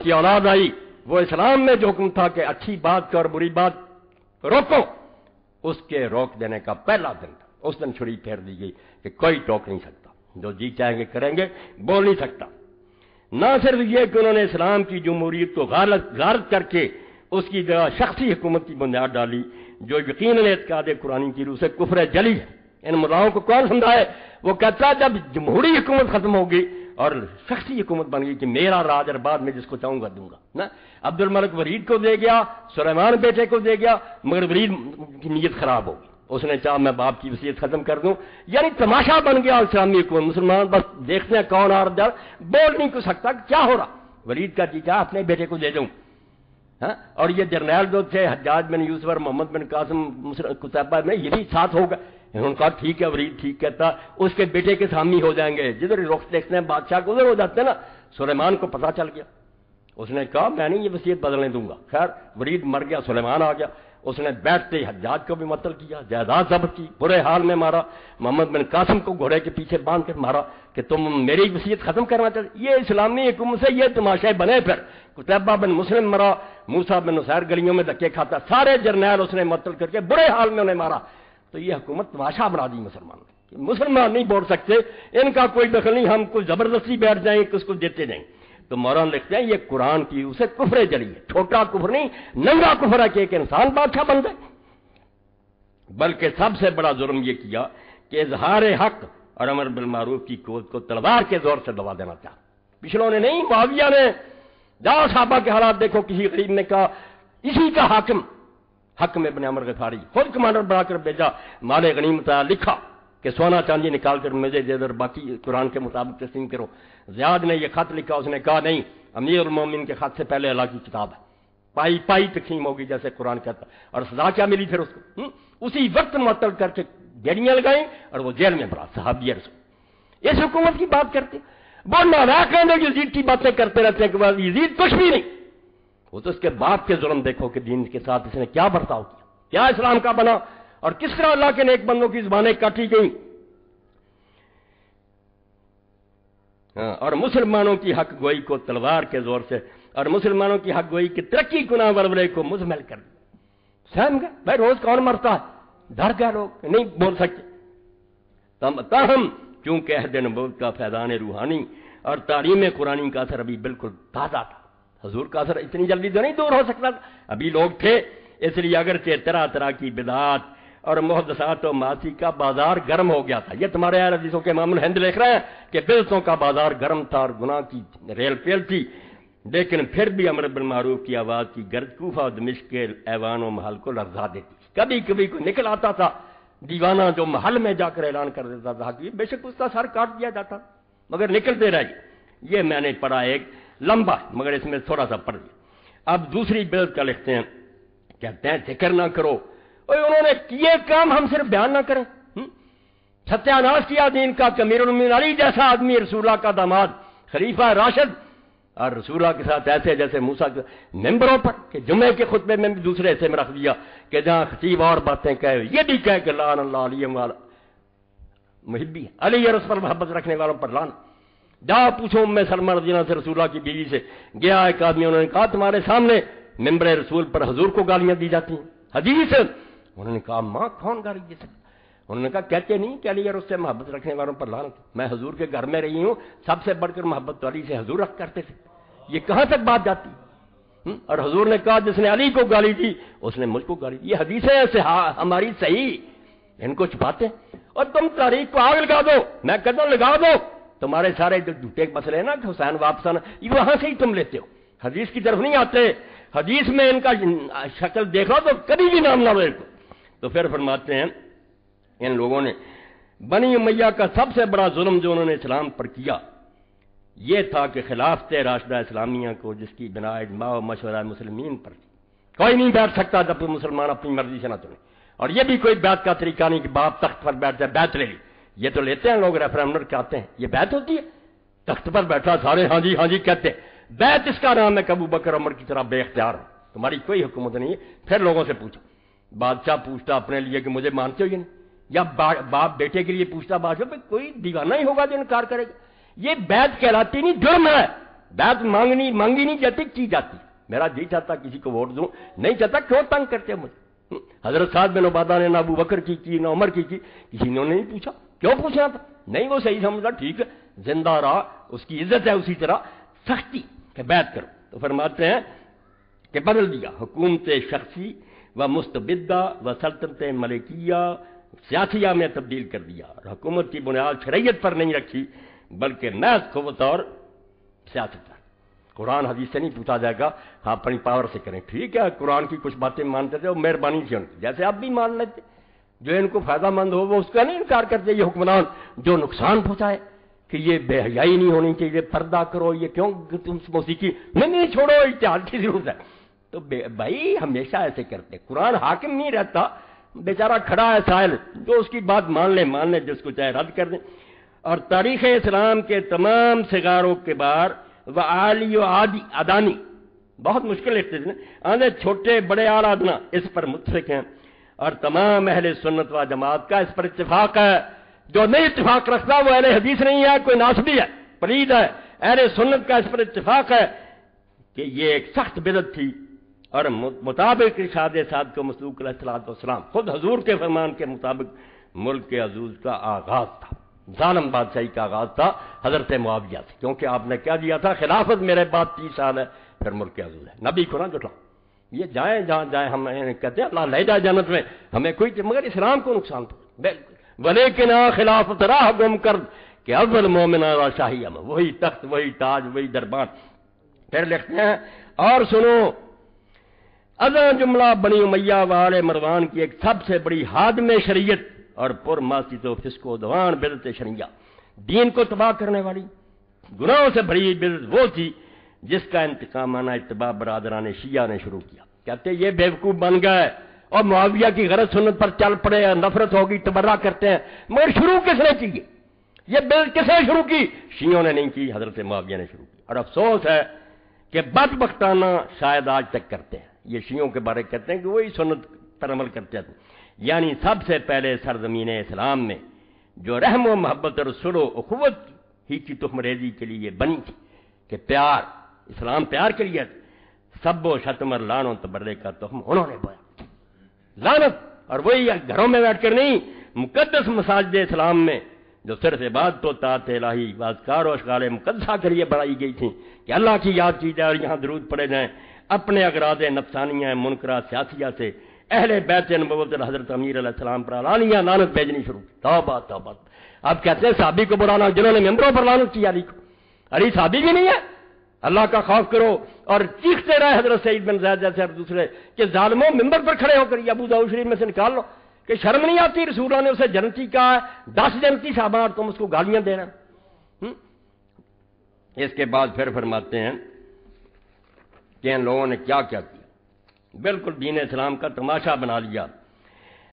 کی اولاد آئی، وہ اسلام میں جو حکم تھا کہ اچھی بات کا اور بری بات روکو، اس کے روک دینے کا پہلا دن تھا۔ اس دن چھری پھیر دی گئی کہ کوئی ٹوک نہیں سکتا، جو جی چاہیں گے کریں گے، بول نہیں سکتا۔ نہ صرف یہ کہ انہوں نے اسلام کی جمہوریت کو غارت کر کے اس کی جگہ شخصی حکومت کی بنیاد ڈالی، جو یقیناً اعتقاد قرآن کی روح سے کفر جلی ہے۔ ان ملاؤں کو کون سمجھائے؟ وہ کہتا ہے جب جمہوری حکومت ختم ہوگی اور شخصی حکومت بن گئی کہ میرا راج اور بعد میں جس کو چاہوں گا دوں گا نا۔ عبد الملک ورید کو دے گیا، سلیمان بیٹے کو دے گیا، مگر ورید کی نیت خراب ہوگی، اس نے چاہا میں باپ کی وصیت ختم کر دوں، یعنی تماشا بن گیا اسلامی حکومت۔ مسلمان بس دیکھتے ہیں کون آ رہا، بول نہیں کچھ سکتا کیا ہو رہا۔ ورید کا چیچا اپنے بیٹے کو دے دوں، اور یہ جرنیل جو تھے حجاج بن یوسف اور محمد بن قاسم قتیبہ میں، یہ بھی ساتھ ہوگا۔ انہوں نے کہا ٹھیک ہے، ورید ٹھیک کہتا، اس کے بیٹے کے سامنے ہو جائیں گے، جدھر رخ دیکھتے ہیں بادشاہ کو ادھر ہو جاتے ہیں نا۔ سلیمان کو پتہ چل گیا، اس نے کہا میں نہیں یہ وصیت بدلنے دوں گا۔ خیر ورید مر گیا، سلیمان آ گیا، اس نے بیٹھتے ہی حجاج کو بھی مطلب کیا، جائیداد ضبط کی، برے حال میں مارا، محمد بن قاسم کو گھوڑے کے پیچھے باندھ کر مارا کہ تم میری وصیت ختم کرنا چاہتے۔ یہ اسلامی حکومت سے یہ تماشے بنے۔ پھر قتیبہ بن مسلم مرا، موسیٰ بن نصیر گلیوں میں دھکے کھاتا، سارے جرنیل اس نے مطلب کر کے برے حال میں انہیں مارا۔ تو یہ حکومت تماشا بنا دی مسلمانوں کی، مسلمان نہیں بول سکتے، ان کا کوئی دخل نہیں، ہم کوئی زبردستی بیٹھ جائیں کس کو دیتے جائیں۔ تو مولانا لکھتے ہیں یہ قرآن کی اسے کفر جلی ہے، چھوٹا کفر نہیں، ننگا کفر ہے کہ ایک انسان بادشاہ بن جائے۔ بلکہ سب سے بڑا ظلم یہ کیا کہ اظہار حق اور امر بالمعروف کی قوت کو تلوار کے زور سے دبا دینا چاہا۔ پچھلوں نے نہیں، معاویہ نے، جاؤ صحابہ کے حالات دیکھو، کسی غریب نے کہا اسی کا حاکم حکم ابن عمر غفاری خود کمانڈر بنا کر بھیجا، مال غنیمت لکھا کہ سونا چاندی نکال کر مجھے دے در، باقی قرآن کے مطابق تسلیم کرو۔ زیاد نے یہ خط لکھا، اس نے کہا نہیں، امیر المومنین کے خط سے پہلے اللہ کی کتاب ہے، پائی پائی تقسیم ہوگی جیسے قرآن کہتا۔ اور سزا کیا ملی پھر اس کو؟ اسی وقت معطل کر کے گیڑیاں لگائیں اور وہ جیل میں پڑا، صحابی رسول۔ اس حکومت کی بات کرتے، وہ ناراض یزید کی باتیں کرتے رہتے ہیں کہ یزید کچھ بھی نہیں، وہ تو اس کے باپ کے ظلم دیکھو کہ دین کے ساتھ اس نے کیا برتاؤ کیا، کیا اسلام کا بنا، اور کس طرح اللہ کے نیک بندوں کی زبانیں کاٹی گئیں۔ اور مسلمانوں کی حق گوئی کو تلوار کے زور سے، اور مسلمانوں کی حق گوئی کی ترقی گناہ ورورے کو مزمل کر دیا۔ سہم گئے بھائی، روز کون مرتا ہے، ڈر گئے لوگ، نہیں بول سکتے۔ تاہم چونکہ عہد نبوت کا فیضان روحانی اور تعلیم قرآن کا اثر ابھی بالکل تازہ تھا، حضور کا اثر اتنی جلدی تو نہیں دور ہو سکتا، ابھی لوگ تھے، اس لیے اگرچہ طرح طرح کی بدعات اور محدثات و معاصی کا بازار گرم ہو گیا تھا۔ یہ تمہارے اہل حدیثوں کے امام الہند لکھ رہے ہیں کہ بدعتوں کا بازار گرم تھا اور گناہ کی ریل پیل تھی، لیکن پھر بھی امر بالمعروف کی آواز کی گرج کوفہ و دمشق کے ایوان و محل کو لرزا دیتی۔ کبھی کبھی کوئی نکل آتا تھا دیوانہ جو محل میں جا کر اعلان کر دیتا تھا کہ بے شک اس کا سر کاٹ دیا جاتا، مگر نکلتے رہ گئے۔ یہ میں نے پڑھا ایک لمبا، مگر اس میں تھوڑا سا پڑھ دیا۔ اب دوسری بدعت کا لکھتے ہیں، کہتے ہیں ذکر نہ کرو، اور انہوں نے کیے کام ہم صرف بیان نہ کریں۔ ستیہ ناش کیا دین کا، امیر المومنین علی جیسا آدمی، رسول اللہ کا داماد، خلیفہ راشد، اور رسول اللہ کے ساتھ ایسے جیسے موسیٰ کے ممبروں پر کہ جمعے کے خطبے میں بھی دوسرے حصے میں رکھ دیا کہ جہاں خطیب اور باتیں کہے، یہ بھی کہے کہ لعن اللہ علی والا محبی، علی اور اس پر محبت رکھنے والوں پر لعن۔ جاؤ پوچھو ام سلمہ رضی اللہ عنہا سے، رسول اللہ کی بیوی سے، گیا ایک آدمی، انہوں نے کہا تمہارے سامنے ممبر رسول پر حضور کو گالیاں دی جاتی ہیں، حدیث۔ انہوں نے کہا ماں کون گالی دے سکتا؟ انہوں نے کہا کہتے نہیں کہ علی اور اس سے محبت رکھنے والوں پر لعنت، میں حضور کے گھر میں رہی ہوں، سب سے بڑھ کر محبت تو علی سے حضور رکھ کرتے تھے، یہ کہاں تک بات جاتی؟ اور حضور نے کہا جس نے علی کو گالی دی اس نے مجھ کو گالی دی۔ یہ حدیثیں ہماری صحیح، ان کو چھپاتے ہیں، اور تم تاریخ کو آگ لگا دو، میں کہتا ہوں لگا دو، تمہارے سارے جو جھوٹے مسئلے ہیں نا کہ حسین واپس آنا، یہ وہاں سے ہی تم لیتے ہو، حدیث کی طرف نہیں آتے۔ حدیث میں ان کا شکل دیکھو تو کبھی بھی نام نہ لو۔ تو پھر فرماتے ہیں ان لوگوں نے بنی امیہ کا سب سے بڑا ظلم جو انہوں نے اسلام پر کیا یہ تھا کہ خلافت راشدہ اسلامیہ کو، جس کی بنا اجماع و مشورہ مسلمین پر تھی، کوئی نہیں بیٹھ سکتا جب کوئی مسلمان اپنی مرضی سے نہ چنے، اور یہ بھی کوئی بیعت کا طریقہ نہیں کہ باپ تخت پر بیٹھ جائے، بیعت لے لی، یہ تو لیتے ہیں لوگ ریفرنڈم کہتے ہیں، یہ بیعت ہوتی ہے؟ تخت پر بیٹھا سارے ہاں جی کہتے ہیں، بیعت اس کا نام ہے کہ ابو بکر عمر کی طرح بے اختیار ہو، تمہاری کوئی حکومت نہیں ہے۔ پھر لوگوں سے پوچھو، بادشاہ پوچھتا اپنے لیے کہ مجھے مانتے ہو یا نہیں، یا باپ بیٹے کے لیے پوچھتا بادشاہ، کوئی دیوانہ ہی ہوگا جو انکار کرے گا؟ یہ بیعت کہلاتی نہیں، جرم ہے، بیعت مانگی نہیں جاتی، کی جاتی۔ میرا جی چاہتا کسی کو ووٹ دوں، نہیں چاہتا کیوں تنگ کرتے ہو مجھے؟ حضرت سعد بن عبادہ نے نہ ابو بکر کی نہ عمر کی، کسی نے نہیں پوچھا، کیوں پوچھنا تھا؟ نہیں، وہ صحیح سمجھا، ٹھیک ہے، زندہ رہا، اس کی عزت ہے، اسی طرح سختی کہ بیعت کرو۔ تو فرماتے ہیں کہ بدل دیا حکومت شخصی و مستبدہ و سلطنت ملکیہ سیاسیہ میں تبدیل کر دیا، اور حکومت کی بنیاد شریعت پر نہیں رکھی بلکہ محض قوت اور سیاست پر۔ قرآن حدیث سے نہیں پوچھا جائے گا، ہاں اپنی پاور سے کریں، ٹھیک ہے، قرآن کی کچھ باتیں مانتے تھے وہ مہربانی سے ان کی، جیسے آپ بھی مان لیتے، جو ان کو فائدہ مند ہو وہ اس کا نہیں انکار کرتے۔ یہ حکمران جو نقصان پہنچائے کہ یہ بے حیائی نہیں ہونی چاہیے، پردہ کرو، یہ کیوں تم موسیقی نہیں چھوڑو، اتحاد کی ضرورت ہے، تو بھائی ہمیشہ ایسے کرتے۔ قرآن حاکم نہیں رہتا، بیچارہ کھڑا ہے سائل، جو اس کی بات مان لے، جس کو چاہے رد کر دیں۔ اور تاریخ اسلام کے تمام سگاروں کے بار و عالی و ادانی، بہت مشکل لکھتے تھے، آندھے چھوٹے بڑے اعلیٰ ادنا اس پر متفق ہیں، اور تمام اہل سنت و جماعت کا اس پر اتفاق ہے۔ جو نہیں اتفاق رکھتا وہ اہل حدیث نہیں ہے، کوئی ناسبی ہے، پلید ہے۔ اہل سنت کا اس پر اتفاق ہے کہ یہ ایک سخت بدعت تھی، اور مطابق ارشاد سعد کو مسلوق علیہ السلام خود حضور کے فرمان کے مطابق ملک کے عزوز کا آغاز تھا، ظالم بادشاہی کا آغاز تھا حضرت معاویہ سے، کیونکہ آپ نے کیا دیا تھا، خلافت میرے بعد 30 سال ہے، پھر ملک کے عزوز ہے، نبی کو نہ جھٹلاؤ۔ یہ جائیں جہاں جائیں، ہم کہتے ہیں اللہ لے جائے جنت میں، ہمیں کوئی، مگر اسلام کو نقصان پہنچا، بالکل۔ ولیکن خلافت راہ گم کر کہ اول مومنہ و شاہیہ میں، وہی تخت، وہی تاج، وہی دربان۔ پھر لکھتے ہیں اور سنو، ازاں جملہ بنی امیہ والے مروان کی ایک سب سے بڑی ہادم شریعت اور پر معصیت و فسق و عدوان بدعت شرعیہ، دین کو تباہ کرنے والی گناہوں سے بڑی بدعت وہ تھی جس کا انتقامانہ اتباع برادران شیعہ نے شروع کیا۔ کہتے یہ بیوقوف بن گئے اور معاویہ کی غلط سنت پر چل پڑے، نفرت ہوگی، تبرہ کرتے ہیں، مگر شروع کس نے کی؟ یہ بدعت کس نے شروع کی؟ شیعوں نے نہیں کی، حضرت معاویہ نے شروع کی۔ اور افسوس ہے کہ بدبختانہ شاید آج تک کرتے ہیں، یہ شیعوں کے بارے کہتے ہیں کہ وہی سنت پر عمل کرتے ہیں۔ یعنی سب سے پہلے سرزمین اسلام میں جو رحم و محبت اور صلح و اخوت ہی کی تخم ریزی کے لیے بنی تھی کہ پیار، اسلام پیار کے لیے، سب و شتم اور لعن و تبرے کا تخم انہوں نے بویا، لعنت۔ اور وہی گھروں میں بیٹھ کر نہیں، مقدس مساجد اسلام میں جو صرف عبادت و طاعت الہی و اذکار و اشغال مقدسہ کے لیے بنائی گئی تھیں کہ اللہ کی یاد کی جائے اور یہاں درود پڑے جائیں، اپنے اغراض نفسانیہ منکرہ سیاسیہ سے اہل بیت نبوت حضرت امیر علیہ السلام پر علانیہ لعنت بھیجنی شروع کی۔ توبہ توبہ۔ اب کہتے ہیں صحابی کو برانا، جنہوں نے ممبروں پر لعنت کی علی کو، علی صحابی بھی نہیں ہے، اللہ کا خوف کرو۔ اور چیختے رہے حضرت سعید بن زید جیسے اور دوسرے کہ ظالموں ممبر پر کھڑے ہو کر یہ ابو داؤد شریف میں سے نکال لو، کہ شرم نہیں آتی، رسولوں نے اسے جنتی کہا ہے، 10 جنتی صحابہ اور تم اس کو گالیاں دے رہے ہیں۔ اس کے بعد پھر فرماتے ہیں کہ ان لوگوں نے کیا کیا، بالکل دین اسلام کا تماشا بنا لیا۔